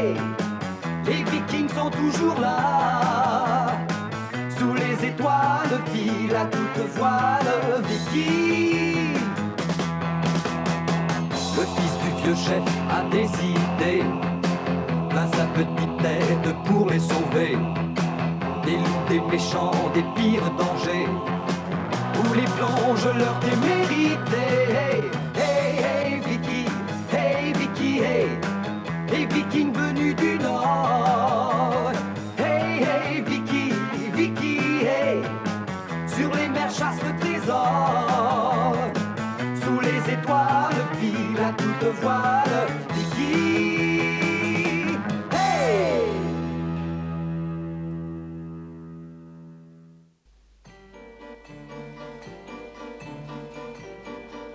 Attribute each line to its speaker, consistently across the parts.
Speaker 1: hey. Les Vikings sont toujours là. Sous les étoiles, file à toute voile, Viking. Le fils du vieux chef a des idées, plein sa petite tête pour les sauver. Des loups, des méchants, des pires dangers, où les plonge leur témérité. Hey, hey, hey, Vicky, hey, Vicky, hey. Les Vikings venus du Nord. Hey, hey, Vicky, Vicky, hey. Sur les mers chasse le trésor. Sous les étoiles, file à toute voile, Vicky, hey.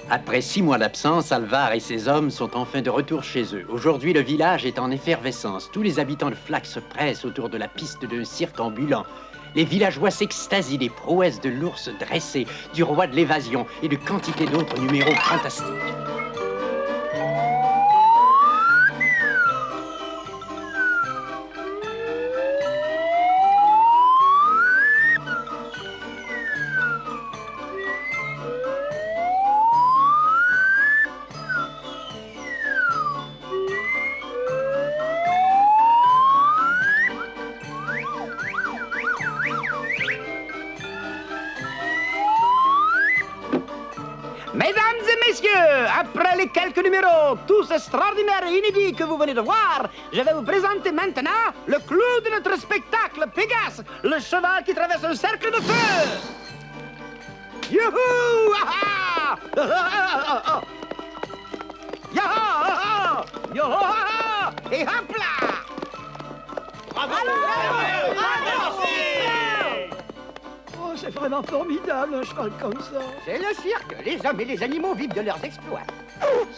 Speaker 2: Après 6 mois d'absence, Alvar et ses hommes sont enfin de retour chez eux. Aujourd'hui, le village est en effervescence. Tous les habitants de Flac se pressent autour de la piste d'un cirque ambulant. Les villageois s'extasient des prouesses de l'ours dressé, du roi de l'évasion et de quantité d'autres numéros fantastiques.
Speaker 3: Mesdames et messieurs, après les quelques numéros, tous extraordinaires et inédits que vous venez de voir, je vais vous présenter maintenant le clou de notre spectacle, Pégase, le cheval qui traverse un cercle de feu. Youhou! Ah ah! Yaha! Yoha! Et hop là!
Speaker 4: Bravo!
Speaker 5: Oh, c'est vraiment formidable, un cheval comme ça.
Speaker 3: C'est le cirque. Les hommes et les animaux vivent de leurs exploits.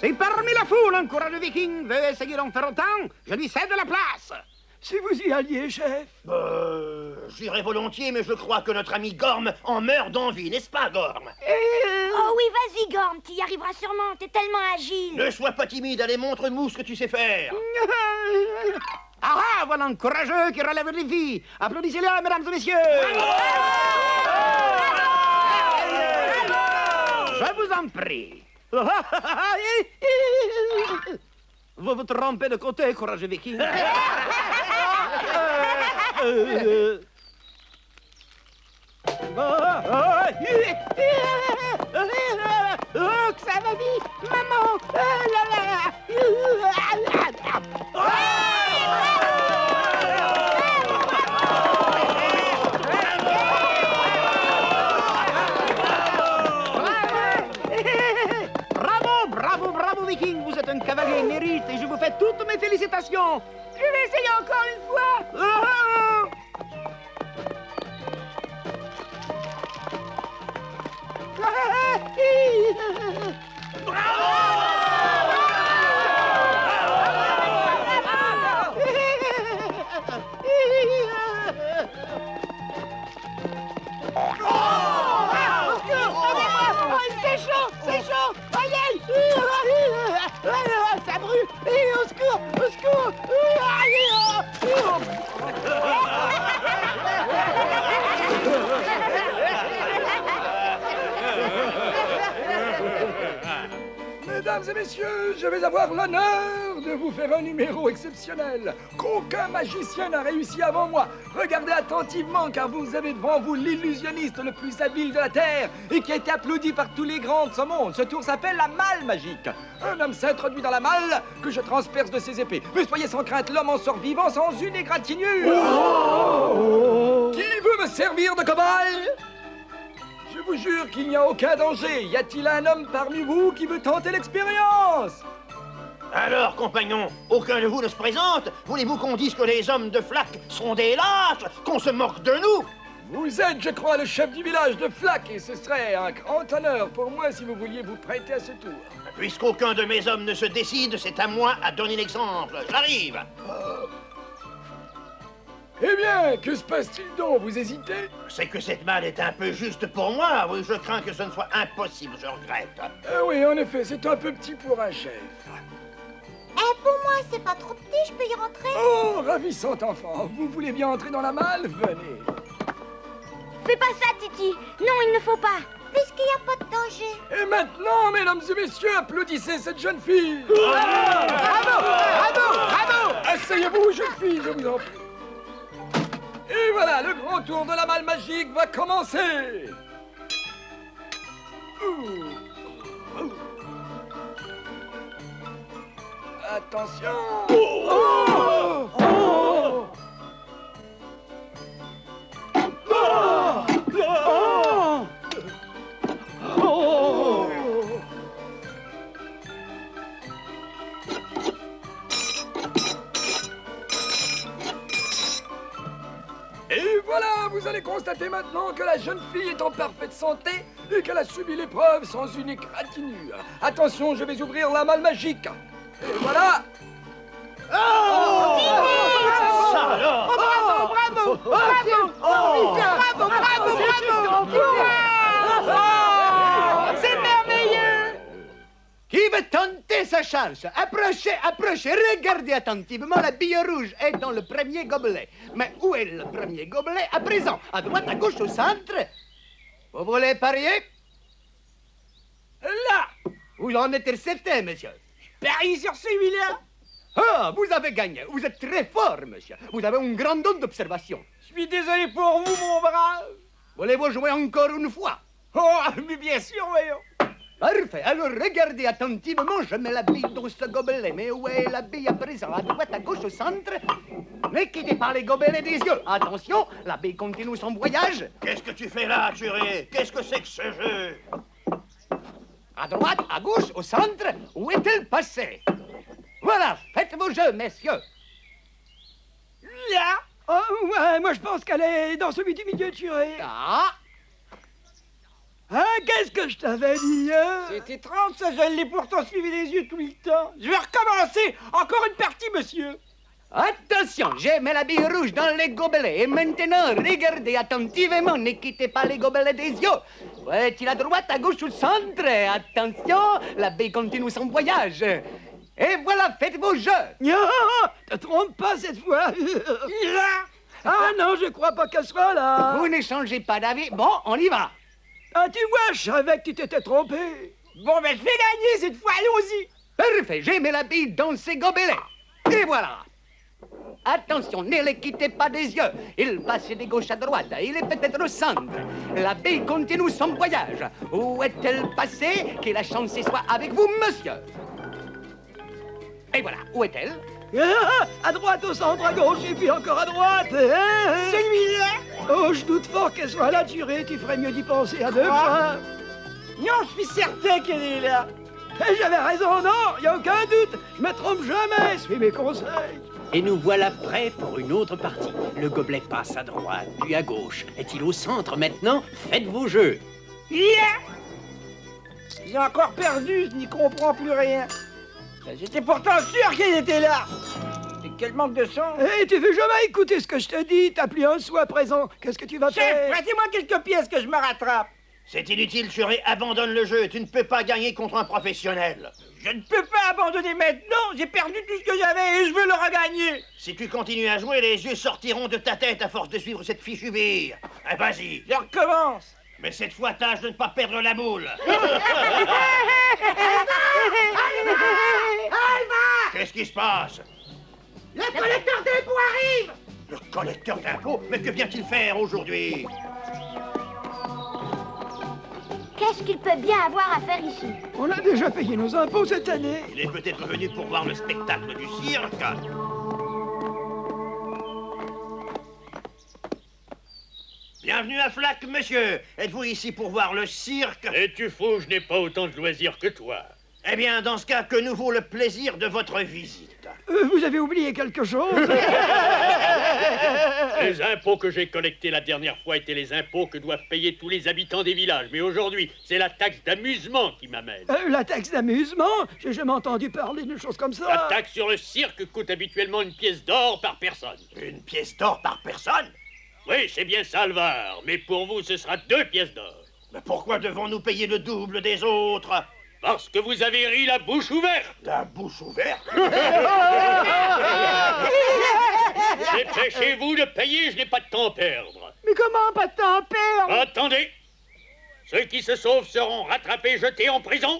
Speaker 3: Si parmi la foule, un courageux viking veut essayer d'en faire autant, je lui cède la place.
Speaker 5: Si vous y alliez, chef.
Speaker 4: J'irai volontiers, mais je crois que notre ami Gorm en meurt d'envie, n'est-ce pas, Gorm?
Speaker 6: Oh oui, vas-y, Gorm, tu y arriveras sûrement, t'es tellement agile.
Speaker 4: Ne sois pas timide, allez, montre-nous ce que tu sais faire.
Speaker 3: Ah ah, voilà un courageux qui relève le défi. Applaudissez-le, mesdames et messieurs. Je vous en prie. Vous vous trompez de côté, courageux viking. Oh, que ça va vite, maman. Bravo, Viking, vous êtes un cavalier émérite et je vous fais toutes mes félicitations. Je vais essayer encore une fois. C'est chaud. Aïe, aïe. Ça brûle. Au secours, au secours.
Speaker 5: Mesdames et messieurs, je vais avoir l'honneur de vous faire un numéro exceptionnel qu'aucun magicien n'a réussi avant moi. Regardez attentivement car vous avez devant vous l'illusionniste le plus habile de la Terre et qui a été applaudi par tous les grands de ce monde. Ce tour s'appelle la malle magique. Un homme s'introduit dans la malle que je transperce de ses épées. Mais soyez sans crainte, l'homme en sort vivant sans une égratignure. Qui veut me servir de cobaye? Je vous jure qu'il n'y a aucun danger. Y a-t-il un homme parmi vous qui veut tenter l'expérience?
Speaker 4: Alors, compagnons, aucun de vous ne se présente? Voulez-vous qu'on dise que les hommes de Flac sont des lâches? Qu'on se moque de nous?
Speaker 5: Vous êtes, je crois, le chef du village de Flac et ce serait un grand honneur pour moi si vous vouliez vous prêter à ce tour.
Speaker 4: Puisqu'aucun de mes hommes ne se décide, c'est à moi à donner l'exemple. J'arrive.
Speaker 5: Eh bien, que se passe-t-il donc? Vous hésitez?
Speaker 4: C'est que cette malle est un peu juste pour moi. Oui, je crains que ce ne soit impossible, je regrette.
Speaker 5: Oui, en effet, c'est un peu petit pour un chef.
Speaker 6: Pour moi, c'est pas trop petit, je peux y rentrer?
Speaker 5: Oh, ravissant enfant. Vous voulez bien entrer dans la malle? Venez.
Speaker 6: Fais pas ça, Titi. Non, il ne faut pas. Puisqu'il n'y a pas de danger.
Speaker 5: Et maintenant, mesdames et messieurs, applaudissez cette jeune fille.
Speaker 3: Bravo! Bravo! Bravo!
Speaker 5: Asseyez-vous, jeune fille, je vous en prie. Et voilà, le grand tour de la malle magique va commencer. Attention. Et voilà, vous allez constater maintenant que la jeune fille est en parfaite santé et qu'elle a subi l'épreuve sans une égratignure. Attention, je vais ouvrir la malle magique. Et voilà.
Speaker 4: Ça alors!
Speaker 3: Bravo! C'est merveilleux! Qui veut tenter sa chance? Approchez, approchez, regardez attentivement, la bille rouge est dans le premier gobelet. Mais où est le premier gobelet à présent? À droite, à gauche, au centre? Vous voulez parier? Là! Vous en êtes certain, monsieur?
Speaker 7: Parie sur celui-là.
Speaker 3: Ah, vous avez gagné. Vous êtes très fort, monsieur. Vous avez un grand don d'observation.
Speaker 7: Je suis désolé pour vous, mon brave.
Speaker 3: Voulez-vous jouer encore une fois?
Speaker 7: Oh, mais bien sûr, voyons.
Speaker 3: Parfait. Alors, regardez attentivement. Je mets la bille dans ce gobelet. Mais où est la bille à présent? À droite, à gauche, au centre? Ne quittez pas les gobelets des yeux. Attention, la bille continue son voyage.
Speaker 4: Qu'est-ce que tu fais là, Turé? Qu'est-ce que c'est que ce jeu?
Speaker 3: À droite, à gauche, au centre? Où est-elle passée? Voilà, faites vos jeux, messieurs.
Speaker 7: Là.
Speaker 5: Oh, ouais, moi je pense qu'elle est dans celui du milieu, Turé.
Speaker 3: Ah,
Speaker 5: Hein, qu'est-ce que je t'avais dit, hein?
Speaker 7: C'est étrange, ça, je l'ai pourtant suivi les yeux tout le temps. Je vais recommencer. Encore une partie, monsieur.
Speaker 3: attention, j'ai mis la bille rouge dans les gobelets. Et maintenant, regardez attentivement, ne quittez pas les gobelets des yeux. Où est-il à droite, à gauche, au centre? Attention, la bille continue son voyage. Et voilà, faites vos jeux.
Speaker 5: Ah, te trompe pas cette fois.
Speaker 7: Là.
Speaker 5: Ah non, je crois pas qu'elle soit là.
Speaker 3: Vous ne changez pas d'avis. Bon, on y va.
Speaker 5: Ah, tu vois, je savais que tu t'étais trompé.
Speaker 7: Bon, ben, je vais gagner cette fois, allons-y.
Speaker 3: Parfait, j'ai mis la bille dans ces gobelets. Et voilà. Attention, ne les quittez pas des yeux. Il passe de gauche à droite. Il est peut-être au centre. La bille continue son voyage. Où est-elle passée? Que la chance soit avec vous, monsieur. Et voilà, où est-elle?
Speaker 5: Ah, à droite, au centre, à gauche, et puis encore à droite. Hein?
Speaker 7: Celui-là.
Speaker 5: Oh, je doute fort qu'elle soit là, Turé. Tu ferais mieux d'y penser à deux fois.
Speaker 7: Non, je suis certain qu'elle est là.
Speaker 5: Et j'avais raison, non, y a aucun doute. Je me trompe jamais, suis mes conseils.
Speaker 2: Et nous voilà prêts pour une autre partie. Le gobelet passe à droite, puis à gauche. Est-il au centre maintenant? Faites vos jeux.
Speaker 7: Là. J'ai encore perdu, je n'y comprends plus rien. J'étais pourtant sûr qu'elle était là. Et quel manque de sang.
Speaker 5: Hé, tu veux jamais écouter ce que je te dis? T'as plus un sou à présent. Qu'est-ce que tu vas
Speaker 7: Chef,
Speaker 5: faire?
Speaker 7: prêtez-moi quelques pièces que je me rattrape.
Speaker 4: C'est inutile, Turé, abandonne le jeu. Tu ne peux pas gagner contre un professionnel.
Speaker 7: Je ne peux pas abandonner maintenant. J'ai perdu tout ce que j'avais et je veux le regagner.
Speaker 4: Si tu continues à jouer, les yeux sortiront de ta tête à force de suivre cette fichue bille. Ah, vas-y.
Speaker 7: Je recommence.
Speaker 4: Mais cette fois, tâche de ne pas perdre la boule. Qu'est-ce qui se passe?
Speaker 3: Le collecteur d'impôts arrive!
Speaker 4: Le collecteur d'impôts? Mais que vient-il faire aujourd'hui?
Speaker 6: Qu'est-ce qu'il peut bien avoir à faire ici?
Speaker 5: On a déjà payé nos impôts cette année.
Speaker 4: Il est peut-être venu pour voir le spectacle du cirque. Bienvenue à Flac, monsieur. Êtes-vous ici pour voir le cirque?
Speaker 8: Es-tu fou? Je n'ai pas autant de loisirs que toi.
Speaker 4: Eh bien, dans ce cas, que nous vaut le plaisir de votre visite?
Speaker 5: Vous avez oublié quelque chose?
Speaker 8: Les impôts que j'ai collectés la dernière fois étaient les impôts que doivent payer tous les habitants des villages. Mais aujourd'hui, c'est la taxe d'amusement qui m'amène.
Speaker 5: La taxe d'amusement? J'ai jamais entendu parler d'une chose comme ça.
Speaker 8: La taxe sur le cirque coûte habituellement une pièce d'or par personne.
Speaker 4: Une pièce d'or par personne?
Speaker 8: Oui, c'est bien ça, Alvar. Mais pour vous, ce sera 2 pièces d'or.
Speaker 4: Mais pourquoi devons-nous payer le double des autres?
Speaker 8: Parce que vous avez ri la bouche ouverte.
Speaker 4: La bouche ouverte?
Speaker 8: Dépêchez-vous de payer, je n'ai pas de temps à perdre.
Speaker 3: Mais comment pas de temps à perdre?
Speaker 8: Attendez. Ceux qui se sauvent seront rattrapés, jetés en prison.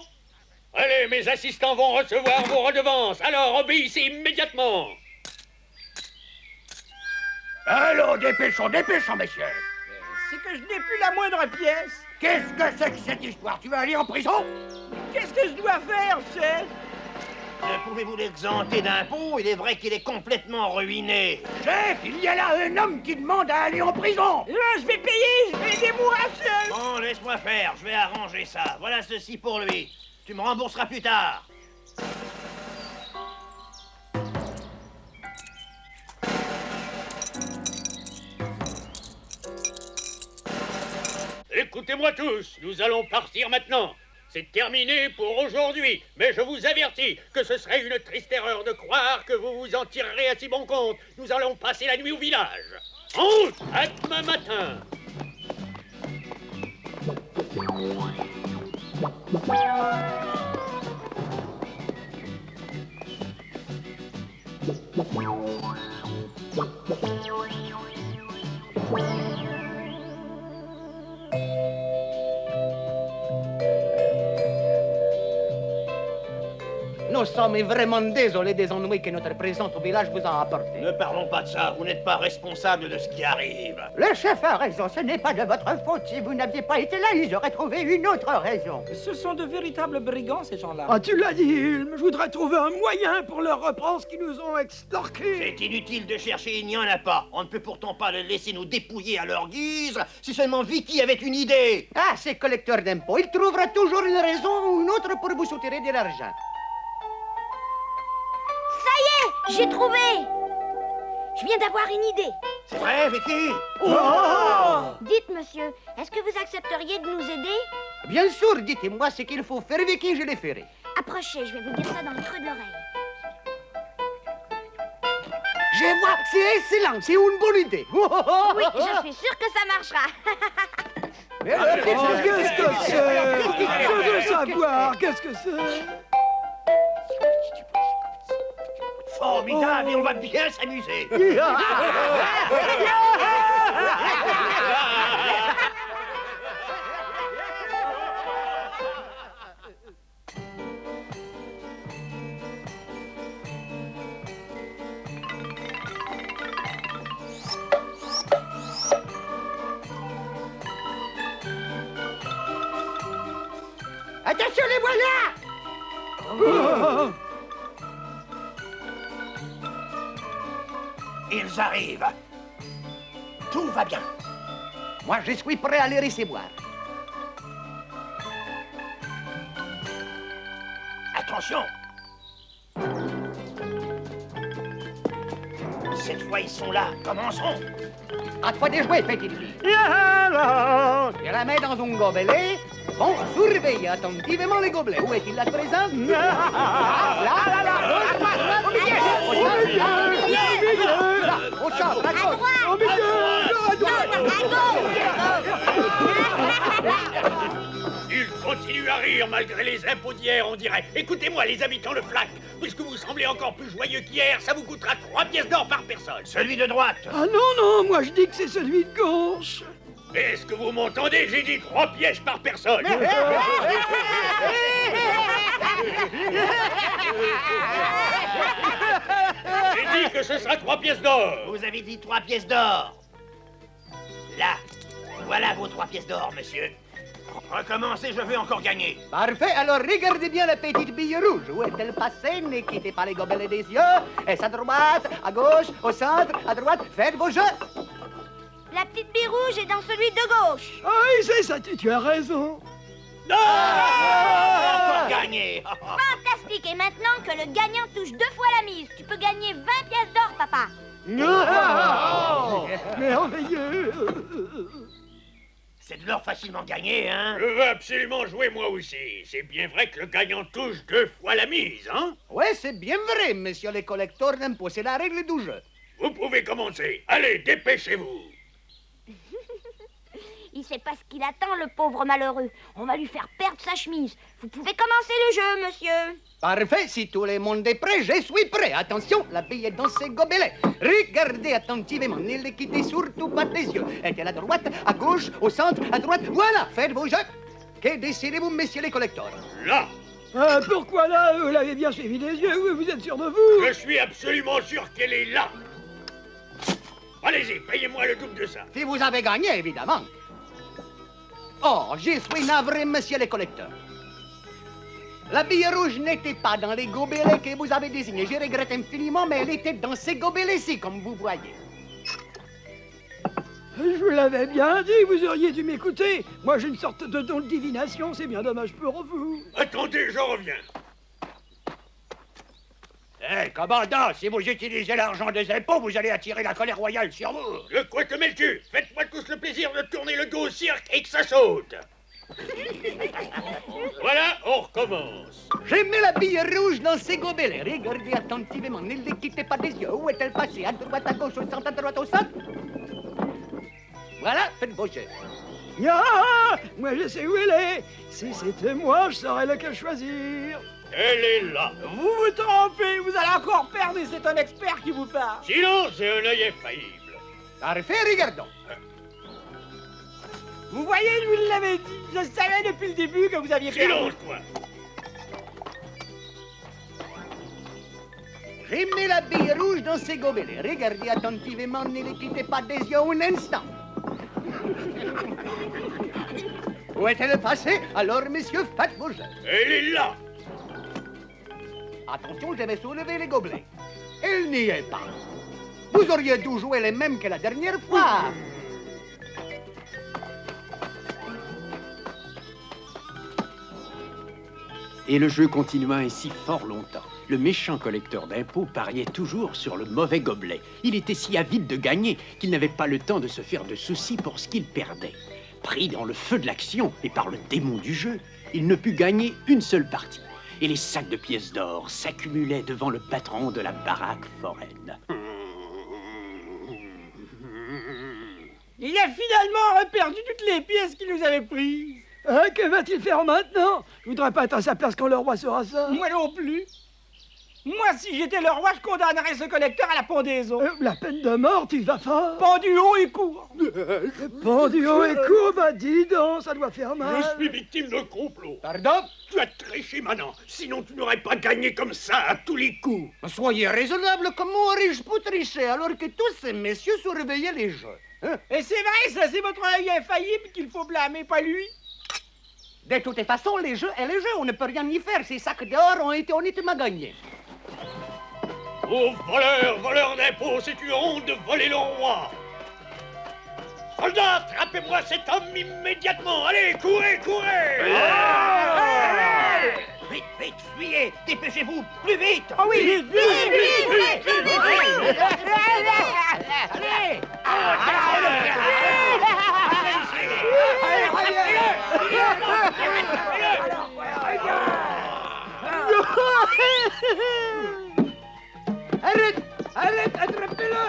Speaker 8: Allez, mes assistants vont recevoir vos redevances. Alors, obéissez immédiatement.
Speaker 4: Allons, dépêchons, messieurs.
Speaker 7: C'est que je n'ai plus la moindre pièce.
Speaker 4: Qu'est-ce que c'est que cette histoire? Tu vas aller en prison?
Speaker 7: Qu'est-ce que je dois faire, chef?
Speaker 4: Ne pouvez-vous l'exempter d'impôts? Il est vrai qu'il est complètement ruiné. Chef, il y a là un homme qui demande à aller en prison.
Speaker 7: Là, je vais payer, je vais démourir, chef.
Speaker 4: Bon, laisse-moi faire, je vais arranger ça. Voilà ceci pour lui. Tu me rembourseras plus tard.
Speaker 8: Écoutez-moi tous, nous allons partir maintenant. C'est terminé pour aujourd'hui, mais je vous avertis que ce serait une triste erreur de croire que vous vous en tirerez à si bon compte. Nous allons passer la nuit au village. En route, à demain matin.
Speaker 3: Nous sommes vraiment désolés des ennuis que notre présence au village vous a apportés.
Speaker 4: Ne parlons pas de ça, vous n'êtes pas responsable de ce qui arrive.
Speaker 3: Le chef a raison, ce n'est pas de votre faute. Si vous n'aviez pas été là, ils auraient trouvé une autre raison.
Speaker 7: Ce sont de véritables brigands, ces gens-là.
Speaker 5: Ah, tu l'as dit, Hilm. Je voudrais trouver un moyen pour leur reprendre ce qu'ils nous ont extorqué.
Speaker 4: C'est inutile de chercher, il n'y en a pas. On ne peut pourtant pas les laisser nous dépouiller à leur guise. Si seulement Vicky avait une idée.
Speaker 3: Ah, ces collecteurs d'impôts, il trouvera toujours une raison ou une autre pour vous soutirer de l'argent.
Speaker 6: J'ai trouvé. Je viens d'avoir une idée.
Speaker 4: C'est vrai, Vicky?
Speaker 6: Dites, monsieur, est-ce que vous accepteriez de nous aider?
Speaker 3: Bien sûr, dites-moi ce qu'il faut faire, Vicky, je le ferai.
Speaker 6: Approchez, je vais vous dire ça dans le creux de l'oreille.
Speaker 3: Je vois, c'est excellent, c'est une bonne idée.
Speaker 6: Oui, je suis sûre que ça marchera.
Speaker 5: Qu'est-ce que c'est? Je veux savoir, qu'est-ce que c'est?
Speaker 4: Formidable, et on va bien s'amuser.
Speaker 3: Attention, les voilà!
Speaker 4: Ils arrivent. Tout va bien.
Speaker 3: Moi, je suis prêt à les recevoir.
Speaker 4: Attention. Cette fois, ils sont là. Commençons.
Speaker 3: À toi de jouer, petite fille. Je la mets dans un gobelet. Bon, surveillez attentivement les gobelets. Où est-il à présent? Au centre, à gauche.
Speaker 6: Au
Speaker 8: Ils continuent à rire malgré les impôts d'hier, on dirait. Écoutez-moi, les habitants de Flac, puisque vous semblez encore plus joyeux qu'hier, ça vous coûtera 3 pièces d'or par personne.
Speaker 4: Celui de droite.
Speaker 5: Ah non, moi je dis que c'est celui de gauche.
Speaker 8: Est-ce que vous m'entendez? J'ai dit 3 pièces par personne. J'ai dit que ce sera 3 pièces d'or.
Speaker 4: Vous avez dit 3 pièces d'or. Là. Voilà vos 3 pièces d'or, monsieur. Recommencez, je veux encore gagner.
Speaker 3: Parfait, alors regardez bien la petite bille rouge. Où est-elle passée? Ne quittez pas les gobelets des yeux. Est-ce à droite, à gauche, au centre, à droite? Faites vos jeux.
Speaker 6: La petite bille rouge est dans celui de gauche.
Speaker 5: Ah oui, c'est ça, tu as raison.
Speaker 4: Encore gagné.
Speaker 6: Fantastique. Et maintenant que le gagnant touche 2 fois la mise, tu peux gagner 20 pièces d'or, papa.
Speaker 5: Merveilleux.
Speaker 4: C'est de l'or facilement gagné, hein?
Speaker 8: Je veux absolument jouer moi aussi. C'est bien vrai que le gagnant touche 2 fois la mise, hein?
Speaker 3: Oui, c'est bien vrai, monsieur le collecteur d'impôts. C'est la règle du jeu.
Speaker 8: Vous pouvez commencer. Allez, dépêchez-vous.
Speaker 6: Il sait pas ce qu'il attend, le pauvre malheureux. On va lui faire perdre sa chemise. Vous pouvez commencer le jeu, monsieur.
Speaker 3: Parfait, si tout le monde est prêt, je suis prêt. Attention, la bille est dans ses gobelets. Regardez attentivement, ne les quittez surtout pas des yeux. Est-elle à droite, à gauche, au centre, à droite? Voilà, faites vos jeux. Que décidez-vous, messieurs les collecteurs?
Speaker 8: Là,
Speaker 5: Pourquoi là? Vous l'avez bien suivi des yeux, vous êtes sûr de vous?
Speaker 8: je suis absolument sûr qu'elle est là. Allez-y, payez-moi le double de ça.
Speaker 3: Si vous avez gagné, évidemment. Oh, je suis navré, messieurs les collecteurs. La bille rouge n'était pas dans les gobelets que vous avez désignés. Je regrette infiniment, mais elle était dans ces gobelets-ci, comme vous voyez.
Speaker 5: Je vous l'avais bien dit, vous auriez dû m'écouter. Moi, j'ai une sorte de don de divination, c'est bien dommage pour vous.
Speaker 8: Attendez, je reviens.
Speaker 4: Hé, commandant, si vous utilisez l'argent des impôts, vous allez attirer la colère royale sur vous.
Speaker 8: Le quoi que le cul. Faites-moi tous le plaisir de tourner le dos au cirque et que ça saute. Voilà, on recommence.
Speaker 3: J'ai mis la bille rouge dans ces gobelets. Regardez attentivement, ne les quittez pas des yeux. Où est-elle passée? À droite, à gauche, au centre, à droite, au centre? Voilà, faites vos jeux.
Speaker 5: Ah, moi, je sais où elle est. Si c'était moi, je saurais lequel choisir.
Speaker 8: Elle est là.
Speaker 7: Vous vous trompez, vous allez encore perdre et c'est un expert qui vous parle.
Speaker 8: Sinon, c'est un œil infaillible.
Speaker 3: Parfait, regardons.
Speaker 7: Vous voyez, je vous l'avais dit. Je savais depuis le début que vous aviez perdu.
Speaker 8: Silence, toi.
Speaker 3: J'ai mis la bille rouge dans ces gobelets. Regardez attentivement, ne les quittez pas des yeux un instant. Où est-elle passée? Alors, messieurs, faites vos jeux.
Speaker 8: Elle est là.
Speaker 3: Attention, je vais soulever les gobelets. Elle n'y est pas. Vous auriez dû jouer les mêmes que la dernière fois.
Speaker 2: Et le jeu continua ainsi fort longtemps. Le méchant collecteur d'impôts pariait toujours sur le mauvais gobelet. Il était si avide de gagner qu'il n'avait pas le temps de se faire de soucis pour ce qu'il perdait. Pris dans le feu de l'action et par le démon du jeu, il ne put gagner une seule partie. Et les sacs de pièces d'or s'accumulaient devant le patron de la baraque foraine.
Speaker 7: Il a finalement reperdu toutes les pièces qu'il nous avait prises.
Speaker 5: Hein, que va-t-il faire maintenant? Je voudrais pas être à sa place quand le roi saura ça.
Speaker 7: Moi non plus. Moi, si j'étais le roi, je condamnerais ce collecteur à la pendaison.
Speaker 5: La peine de mort, tu vas fort.
Speaker 7: Pendu haut et court.
Speaker 5: Pendu haut et court, bah dis donc, ça doit faire mal.
Speaker 8: Je suis victime d'un complot.
Speaker 3: Pardon?
Speaker 8: Tu as triché, Manon. Sinon, tu n'aurais pas gagné comme ça à tous les coups.
Speaker 3: Soyez raisonnable, comment aurais-je pu tricher alors que tous ces messieurs surveillaient les jeux? Hein?
Speaker 7: Et c'est vrai, ça, c'est votre œil infaillible qu'il faut blâmer, pas lui.
Speaker 3: De toutes façons, les jeux et les jeux, on ne peut rien y faire. Ces sacs d'or ont été honnêtement gagnés.
Speaker 8: Ô voleur, voleur d'impôts, c'est une honte de voler le roi. Soldats, attrapez-moi cet homme immédiatement. Allez, courez, courez.
Speaker 4: Vite, vite, fuyez, dépêchez-vous, plus vite.
Speaker 7: Oh oui,
Speaker 3: Vite, vite, vite, vite.
Speaker 7: Allez.
Speaker 3: Arrête! Arrête! Attrapez-le!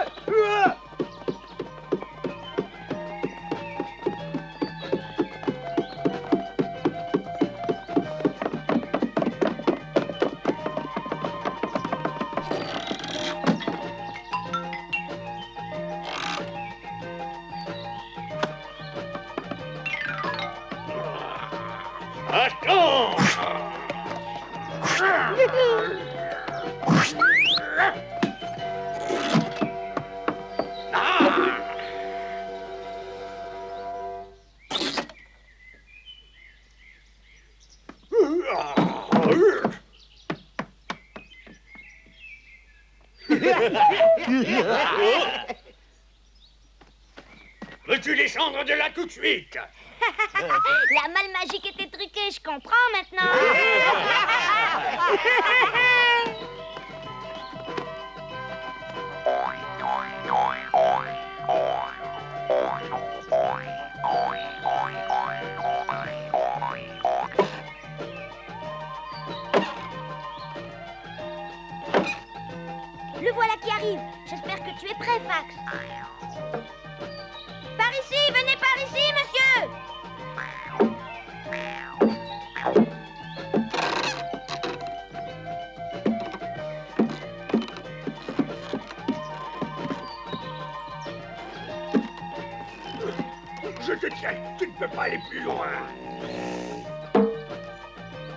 Speaker 8: Attends. Veux-tu descendre de là tout de suite?
Speaker 6: La malle magique était truquée, je comprends maintenant. Le voilà qui arrive. J'espère que tu es prêt, Fax. Par ici, venez par ici, monsieur.
Speaker 5: Je te tiens, tu ne peux pas aller plus loin.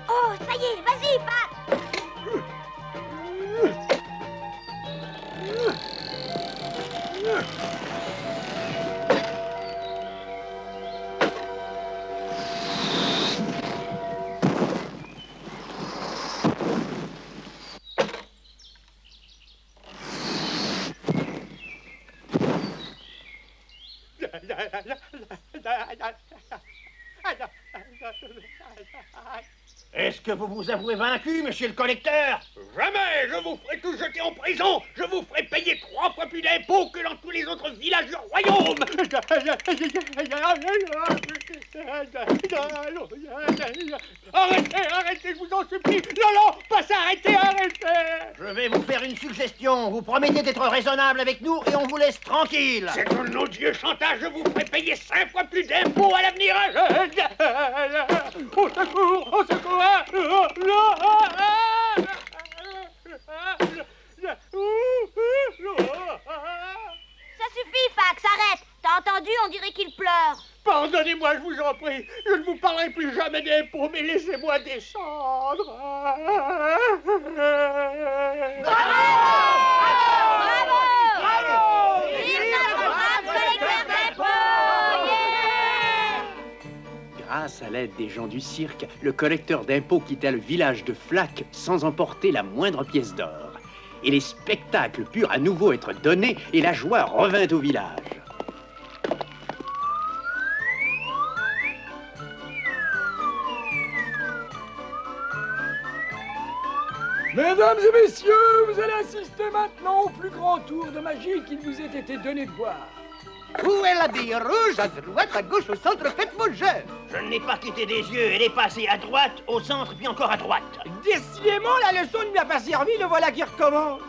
Speaker 6: Oh, ça y est, vas-y, Pat.
Speaker 4: Est-ce que vous vous avouez vaincu, monsieur le collecteur?
Speaker 8: Jamais je vous ferai tous jeter en prison. Je vous ferai payer 3 fois plus d'impôts que dans tous les autres villages du royaume. Arrêtez, arrêtez, je vous en supplie. Non, pas ça, arrêtez, arrêtez.
Speaker 4: Je vais vous faire une suggestion. Vous promettez d'être raisonnable avec nous et on vous laisse tranquille.
Speaker 8: C'est un odieux chantage, je vous ferai payer 5 fois plus d'impôts à l'avenir. Au secours, au secours.
Speaker 6: Ça suffit, Fax, arrête. T'as entendu, on dirait qu'il pleure.
Speaker 8: Pardonnez-moi, je vous en prie. Je ne vous parlerai plus jamais d'impôts, mais laissez-moi descendre.
Speaker 6: Bravo! Vive notre brave collecteur d'impôts!
Speaker 2: Grâce à l'aide des gens du cirque, le collecteur d'impôts quitta le village de Flac sans emporter la moindre pièce d'or. Et les spectacles purent à nouveau être donnés et la joie revint au village.
Speaker 5: Mesdames et messieurs, vous allez assister maintenant au plus grand tour de magie qu'il vous ait été donné de voir.
Speaker 3: Où est la bille rouge? À droite, à gauche, au centre, faites vos jeux.
Speaker 4: Je ne l'ai pas quitté des yeux. Elle est passée à droite, au centre, puis encore à droite.
Speaker 7: Décidément, la leçon ne lui a pas servi, le voilà qui recommence.